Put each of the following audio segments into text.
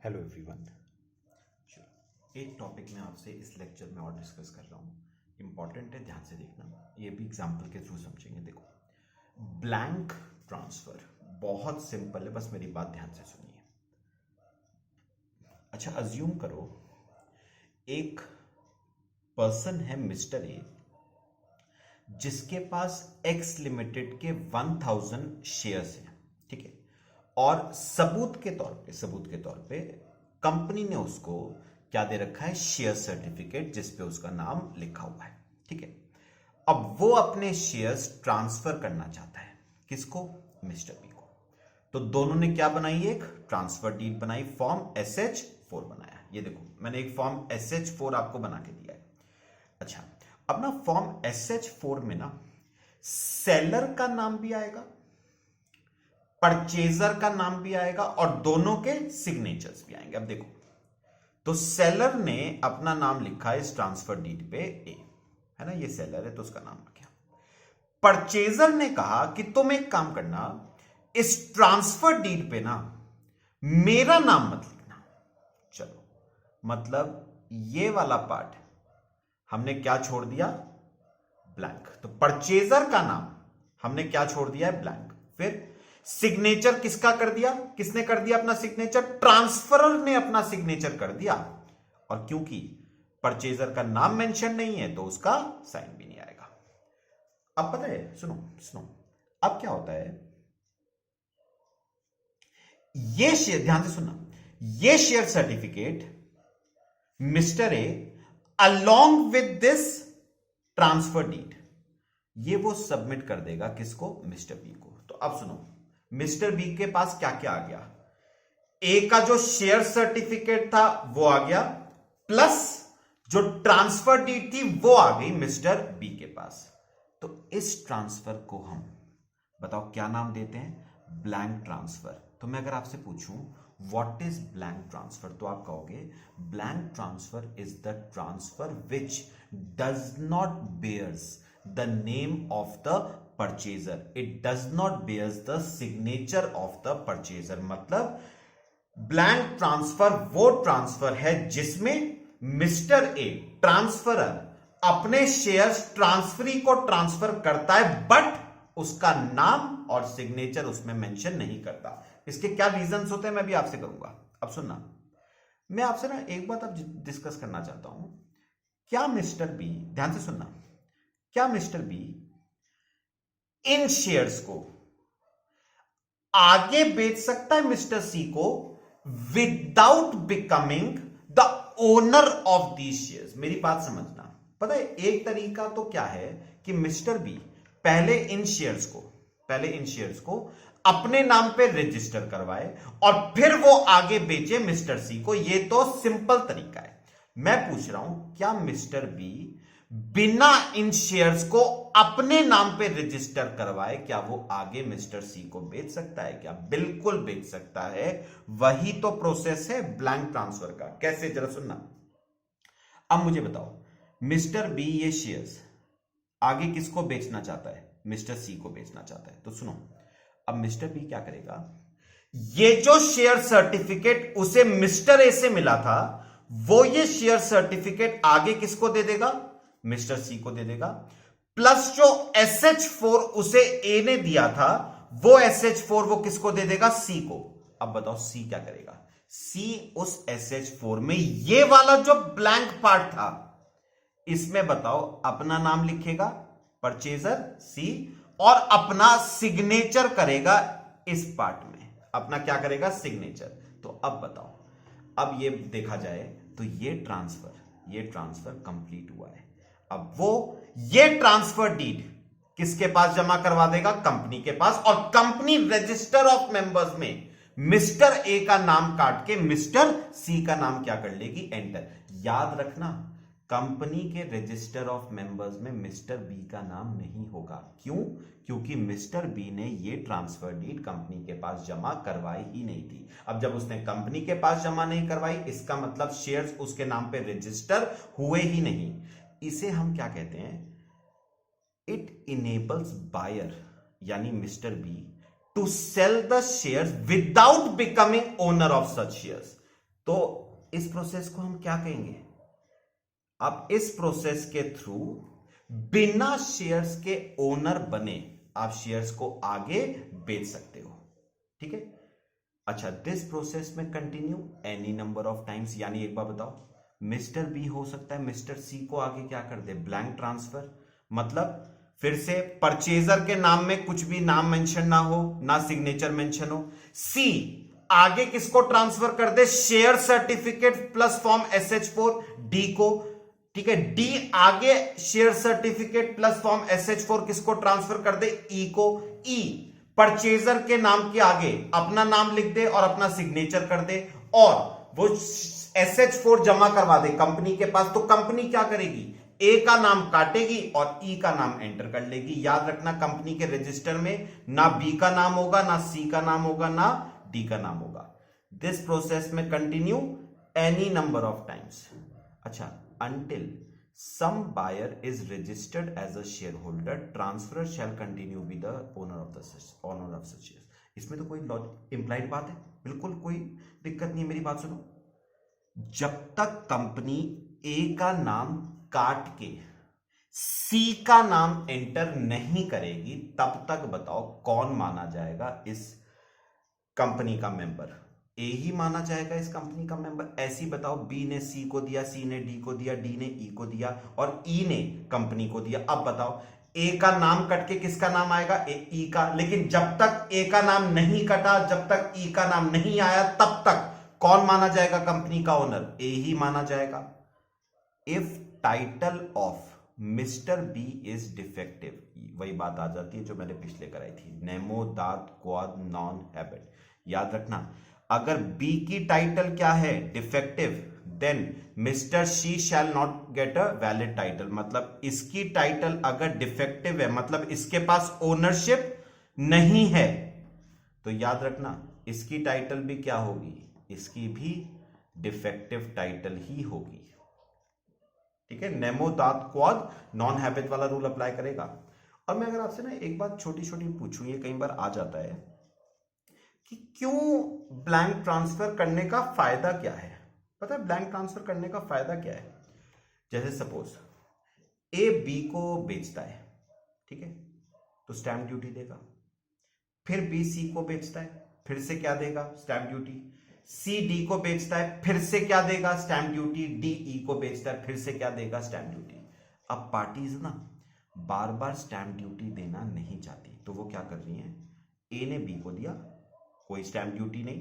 Hello everyone. एक topic में आपसे इस लेक्चर में और डिस्कस कर रहा हूँ, इंपॉर्टेंट है, ध्यान से देखना। ये भी एग्जांपल के थ्रू समझेंगे। देखो, ब्लैंक ट्रांसफर बहुत सिंपल है, बस मेरी बात ध्यान से सुनिए। अच्छा, अज्यूम करो एक पर्सन है मिस्टर ए, जिसके पास एक्स लिमिटेड के 1000 शेयर्स हैं, ठीक है। और सबूत के तौर पे कंपनी ने उसको क्या दे रखा है, शेयर सर्टिफिकेट, जिसपे उसका नाम लिखा हुआ है, ठीक है। अब वो अपने शेयर्स ट्रांसफर करना चाहता है, किसको? मिस्टर बी को। तो दोनों ने क्या बनाई, एक ट्रांसफर डीड बनाई, फॉर्म SH4 बनाया। ये देखो, मैंने एक फॉर्म SH4 आपको बना के दिया है। अच्छा, अब ना फॉर्म SH4 में ना सेलर का नाम भी आएगा, परचेजर का नाम भी आएगा, और दोनों के सिग्नेचर्स भी आएंगे। अब देखो, तो सेलर ने अपना नाम लिखा है इस ट्रांसफर डीड पे ए, है ना, ये सेलर है तो उसका नाम आ गया। परचेजर ने कहा कि तुम एक काम करना, इस ट्रांसफर डीड पे ना मेरा नाम मत लिखना। चलो, मतलब ये वाला पार्ट हमने क्या छोड़ दिया, ब्लैंक। तो परचेजर का नाम हमने क्या छोड़ दिया है, ब्लैंक। फिर सिग्नेचर किसका कर दिया, किसने कर दिया अपना सिग्नेचर? ट्रांसफरर ने अपना सिग्नेचर कर दिया। और क्योंकि परचेजर का नाम मेंशन नहीं है तो उसका साइन भी नहीं आएगा। अब पता है, सुनो सुनो, अब क्या होता है, ये शेयर, ध्यान से सुनना, ये share certificate mister A along with this transfer deed, ये वो सबमिट कर देगा किसको, मिस्टर बी को। तो अब सुनो, मिस्टर बी के पास क्या क्या आ गया, ए का जो शेयर सर्टिफिकेट था वो आ गया, प्लस जो ट्रांसफर डीड थी वो आ गई मिस्टर बी के पास। तो इस ट्रांसफर को हम बताओ क्या नाम देते हैं, ब्लैंक ट्रांसफर। तो मैं अगर आपसे पूछूं व्हाट इज ब्लैंक ट्रांसफर, तो आप कहोगे blank transfer is the transfer which does not bears the name of the purchaser, it does not bears the signature of the purchaser। मतलब ब्लैंक ट्रांसफर वो ट्रांसफर है जिसमें मिस्टर ए ट्रांसफरर अपने shares transferee को transfer करता है, but उसका नाम और सिग्नेचर उसमें मेंशन नहीं करता। इसके क्या रीजंस होते हैं मैं भी आपसे करूंगा। अब सुनना, मैं आपसे ना एक बात अब डिस्कस करना चाहता हूं, क्या मिस्टर बी, ध्यान से सुनना, क्या मिस्टर बी इन शेयर्स को आगे बेच सकता है मिस्टर सी को without becoming the owner of these shares? मेरी बात समझना। पता है, एक तरीका तो क्या है कि मिस्टर बी पहले इन शेयर्स को अपने नाम पे रजिस्टर करवाए और फिर वो आगे बेचे मिस्टर सी को। ये तो सिंपल तरीका है। मैं पूछ रहा हूं, क्या मिस्टर बी बिना इन शेयर्स को अपने नाम पे रजिस्टर करवाए क्या वो आगे मिस्टर सी को बेच सकता है? क्या बिल्कुल बेच सकता है। वही तो प्रोसेस है ब्लैंक ट्रांसफर का। कैसे, जरा सुनना। अब मुझे बताओ, मिस्टर बी ये शेयर्स आगे किसको बेचना चाहता है, मिस्टर सी को बेचना चाहता है। तो सुनो, अब मिस्टर बी क्या करेगा, ये जो शेयर सर्टिफिकेट उसे मिस्टर ए से मिला था वो ये शेयर सर्टिफिकेट आगे किसको दे देगा, मिस्टर सी को दे देगा, प्लस जो SH4 उसे ए ने दिया था वो SH4 वो किसको दे देगा, सी को। अब बताओ सी क्या करेगा, सी उस SH4 में ये वाला जो ब्लैंक पार्ट था इसमें बताओ अपना नाम लिखेगा, परचेजर सी, और अपना सिग्नेचर करेगा इस पार्ट में, अपना क्या करेगा, सिग्नेचर। तो अब बताओ, अब ये देखा जाए तो ये ट्रांसफर कंप्लीट हुआ है। अब वो ये ट्रांसफर डीड किसके पास जमा करवा देगा, कंपनी के पास, और कंपनी रजिस्टर ऑफ मेंबर्स में मिस्टर ए का नाम काट के मिस्टर सी का नाम क्या कर लेगी, एंटर। याद रखना, कंपनी के रजिस्टर ऑफ मेंबर्स में मिस्टर बी का नाम नहीं होगा। क्यों? क्योंकि मिस्टर बी ने ये ट्रांसफर डीड कंपनी के पास जमा करवाई ही नहीं थी। अब जब उसने कंपनी के पास जमा नहीं करवाई, इसका मतलब शेयर्स उसके नाम पे रजिस्टर हुए ही नहीं। इसे हम क्या कहते हैं, इट इनेबल्स बायर यानी mister B to sell the shares without becoming owner of such shares. तो इस प्रोसेस को हम क्या कहेंगे? अब इस प्रोसेस के थ्रू बिना शेयर्स के ओनर बने आप शेयर्स को आगे बेच सकते हो। ठीक है। अच्छा, दिस प्रोसेस में continue any number of times, यानी एक बार बताओ, मिस्टर बी हो सकता है मिस्टर सी को आगे क्या कर दे, ब्लैंक ट्रांसफर, मतलब फिर से परचेजर के नाम में कुछ भी नाम मेंशन ना हो, ना सिग्नेचर मेंशन हो। सी आगे किसको ट्रांसफर कर दे, share certificate plus form SH4 D को। ठीक है, डी आगे share certificate plus form SH4 किसको ट्रांसफर कर दे, ई को। ई परचेजर के नाम के आगे अपना नाम लिख दे और अपना सिग्नेचर कर दे और वो SH4 जमा करवा दे कंपनी के पास। तो कंपनी क्या करेगी, ए का नाम काटेगी और ई का नाम एंटर कर लेगी। याद रखना, कंपनी के रजिस्टर में ना बी का नाम होगा, ना सी का नाम होगा, ना डी का नाम होगा। दिस प्रोसेस में continue any number of times. अच्छा, until some buyer is registered as a shareholder, transfer shall continue with the owner of such shares। इसमें तो कोई इंप्लाइड बात है, बिल्कुल कोई दिक्कत नहीं है। मेरी बात सुनो, जब तक कंपनी ए का नाम काट के सी का नाम एंटर नहीं करेगी, तब तक बताओ कौन माना जाएगा इस कंपनी का मेंबर? ए ही माना जाएगा इस कंपनी का मेंबर। ऐसी बताओ, बी ने सी को दिया, सी ने डी को दिया, डी ने ई को दिया और ई ने कंपनी को दिया। अब बताओ, ए का नाम कट के किसका नाम आएगा, ई का। लेकिन जब तक ए का नाम नहीं कटा, जब तक ई का नाम नहीं आया, तब तक कौन माना जाएगा कंपनी का ओनर? ए ही माना जाएगा। If title of mister B is defective, वही बात आ जाती है जो मैंने पिछले कराई थी, नेमो दात क्वाद नॉन हैबिट। याद रखना, अगर बी की टाइटल क्या है, defective, then mister C shall not get a valid title. मतलब इसकी टाइटल अगर डिफेक्टिव है, मतलब इसके पास ओनरशिप नहीं है, तो याद रखना इसकी टाइटल भी क्या होगी, इसकी भी डिफेक्टिव टाइटल ही होगी। ठीक है, नेमो दात क्वाद नॉन हैबिट वाला रूल अप्लाई करेगा। और मैं अगर आपसे ना एक बात छोटी छोटी पूछूं, ये कई बार आ जाता है कि क्यों ब्लैंक ट्रांसफर करने का फायदा क्या है? पता है ब्लैंक ट्रांसफर करने का फायदा क्या है? जैसे सपोज ए बी को बेचता है, ठीक है, तो स्टैंप ड्यूटी देगा। फिर बी सी को बेचता है, फिर से क्या देगा, स्टैंप ड्यूटी। सी डी को बेचता है, फिर से क्या देगा, स्टैंप ड्यूटी। डी ई को बेचता है, फिर से क्या देगा, स्टैंप ड्यूटी। अब पार्टीज ना बार बार स्टैंप ड्यूटी देना नहीं चाहती, तो वो क्या कर रही है, ए ने बी को दिया, कोई स्टैंप ड्यूटी नहीं,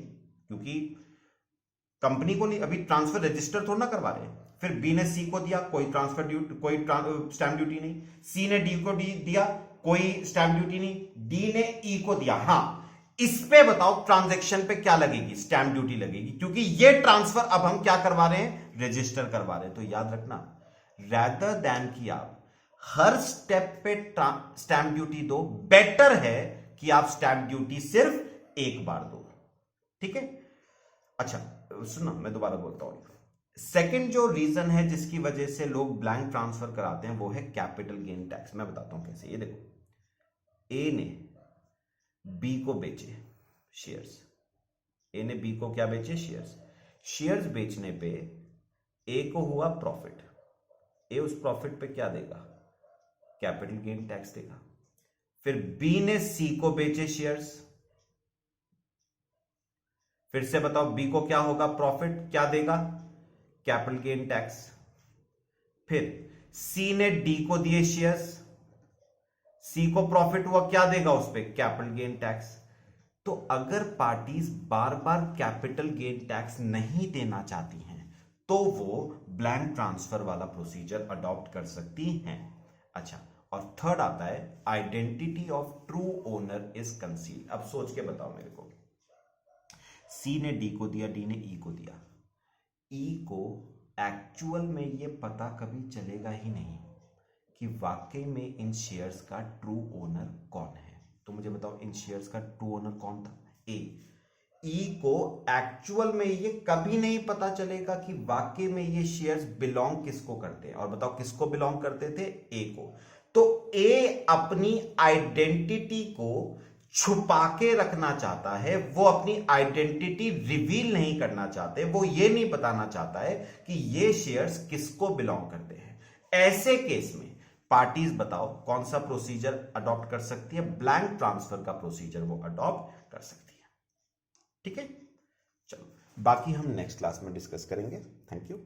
क्योंकि कंपनी को नहीं, अभी ट्रांसफर रजिस्टर थोड़ा ना करवा रहे। फिर बी ने सी को दिया, कोई ट्रांसफर ड्यूटी, कोई स्टैंप ड्यूटी नहीं। सी ने डी को दिया, कोई स्टैंप ड्यूटी नहीं। डी ने ई को दिया, हाँ, इस पे बताओ ट्रांजैक्शन पे क्या लगेगी, स्टैंप ड्यूटी लगेगी, क्योंकि ये ट्रांसफर अब हम क्या करवा रहे हैं, रजिस्टर करवा रहे हैं। तो याद रखना, रैदर देन कि आप हर स्टेप पे स्टैंप ड्यूटी दो, बेटर है कि आप स्टैंप ड्यूटी सिर्फ एक बार दो। ठीक है। अच्छा सुनो, मैं दोबारा बोलता हूं। सेकंड जो रीजन है जिसकी वजह से लोग ब्लैंक ट्रांसफर कराते हैं, वो है कैपिटल गेन टैक्स। मैं बताता हूं कैसे। ये देखो, ए ने बी को बेचे शेयर्स, ए ने बी को क्या बेचे, शेयर्स। शेयर्स बेचने पे ए को हुआ प्रॉफिट, ए उस प्रॉफिट पे क्या देगा, कैपिटल गेन टैक्स देगा। फिर बी ने सी को बेचे शेयर्स, फिर से बताओ बी को क्या होगा, प्रॉफिट, क्या देगा, कैपिटल गेन टैक्स। फिर सी ने डी को दिए शेयर्स, सी को प्रॉफिट हुआ, क्या देगा उस पे, कैपिटल गेन टैक्स। तो अगर पार्टीज बार बार कैपिटल गेन टैक्स नहीं देना चाहती हैं, तो वो ब्लैंक ट्रांसफर वाला प्रोसीजर अडॉप्ट कर सकती हैं। अच्छा, और थर्ड आता है identity of true owner is concealed. अब सोच के बताओ मेरे को, सी ने डी को दिया, डी ने ई को दिया, ई को एक्चुअल में ये पता कभी चलेगा ही नहीं कि वाकई में इन शेयर्स का ट्रू ओनर कौन है। तो मुझे बताओ इन शेयर्स का ट्रू ओनर कौन था, ए। ई को एक्चुअल में ये कभी नहीं पता चलेगा कि वाकई में ये शेयर्स बिलोंग किसको करते हैं। और बताओ किसको बिलोंग करते थे, ए को। तो ए अपनी आइडेंटिटी को छुपा के रखना चाहता है, वो अपनी आइडेंटिटी रिवील नहीं करना चाहते, वो ये नहीं बताना चाहता है कि ये शेयर्स किसको बिलोंग करते हैं, ऐसे केस में पार्टीज बताओ कौन सा प्रोसीजर अडॉप्ट कर सकती है? ब्लैंक ट्रांसफर का प्रोसीजर वो अडॉप्ट कर सकती है। ठीक है, चलो बाकी हम नेक्स्ट क्लास में डिस्कस करेंगे। Thank you.